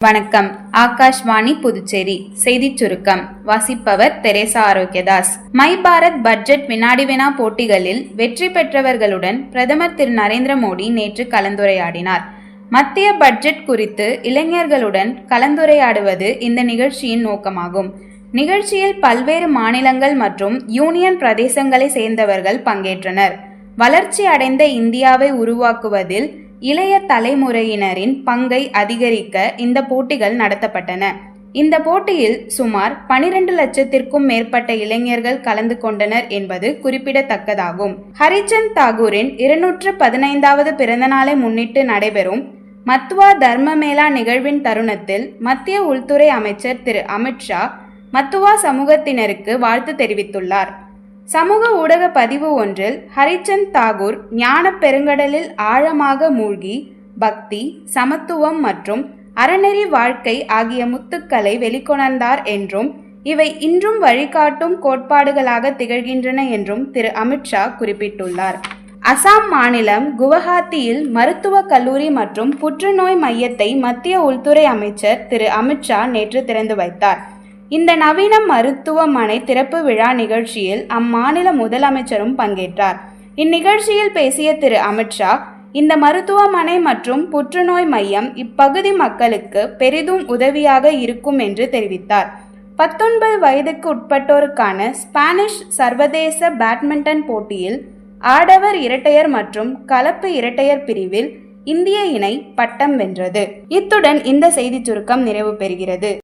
வணக்கம். ஆகாஷ்வாணி புதுச்சேரி செய்திச் சுருக்கம் வாசிப்பவர் தெரேசா ஆரோக்கியதாஸ். மை பாரத் பட்ஜெட் வினாடி வினா போட்டிகளில் வெற்றி பெற்றவர்களுடன் பிரதமர் திரு நரேந்திர மோடி நேற்று கலந்துரையாடினார். மத்திய பட்ஜெட் குறித்து இளைஞர்களுடன் கலந்துரையாடுவது இந்த நிகழ்ச்சியின் நோக்கமாகும். நிகழ்ச்சியில் பல்வேறு மாநிலங்கள் மற்றும் யூனியன் பிரதேசங்களை சேர்ந்தவர்கள் பங்கேற்றனர். வளர்ச்சி அடைந்த இந்தியாவை உருவாக்குவதில் இளைய தலைமுறையினரின் பங்கை அதிகரிக்க இந்த போட்டிகள் நடத்தப்பட்டன. இந்த போட்டியில் சுமார் 12 லட்சத்திற்கும் மேற்பட்ட இளைஞர்கள் கலந்து கொண்டனர் என்பது குறிப்பிடத்தக்கதாகும். ஹரிச்சந்த் தாகூரின் 215வது பிறந்தநாளை முன்னிட்டு நடைபெறும் மத்வா தர்ம மேளா நிகழ்வின் தருணத்தில் மத்திய உள்துறை அமைச்சர் திரு அமித்ஷா மத்துவா சமூகத்தினருக்கு வாழ்த்து தெரிவித்துள்ளார். சமூக ஊடக பதிவு ஒன்றில் ஹரிச்சந்த் தாகூர் ஞான பெருங்கடலில் ஆழமாக மூழ்கி பக்தி, சமத்துவம் மற்றும் அறநெறி வாழ்க்கை ஆகிய முத்துக்களை வெளிக்கொணர்ந்தார் என்றும் இவை இன்றும் வழிகாட்டும் கோட்பாடுகளாக திகழ்கின்றன என்றும் திரு அமித்ஷா குறிப்பிட்டுள்ளார். அசாம் மாநிலம் குவஹாத்தியில் மருத்துவக் கல்லூரி மற்றும் புற்றுநோய் மையத்தை மத்திய உள்துறை அமைச்சர் திரு அமித்ஷா நேற்று திறந்து வைத்தார். இந்த நவீன மருத்துவமனை திறப்பு விழா நிகழ்ச்சியில் அம்மாநில முதலமைச்சரும் பங்கேற்றார். இந்நிகழ்ச்சியில் பேசிய திரு அமித்ஷா, இந்த மருத்துவமனை மற்றும் புற்றுநோய் மையம் இப்பகுதி மக்களுக்கு பெரிதும் உதவியாக இருக்கும் என்று தெரிவித்தார். 19 வயதுக்கு உட்பட்டோருக்கான ஸ்பானிஷ் சர்வதேச பேட்மிண்டன் போட்டியில் ஆடவர் இரட்டையர் மற்றும் கலப்பு இரட்டையர் பிரிவில் இந்திய இணை பட்டம் வென்றது. இத்துடன் இந்த செய்திச் சுருக்கம் நிறைவு பெறுகிறது.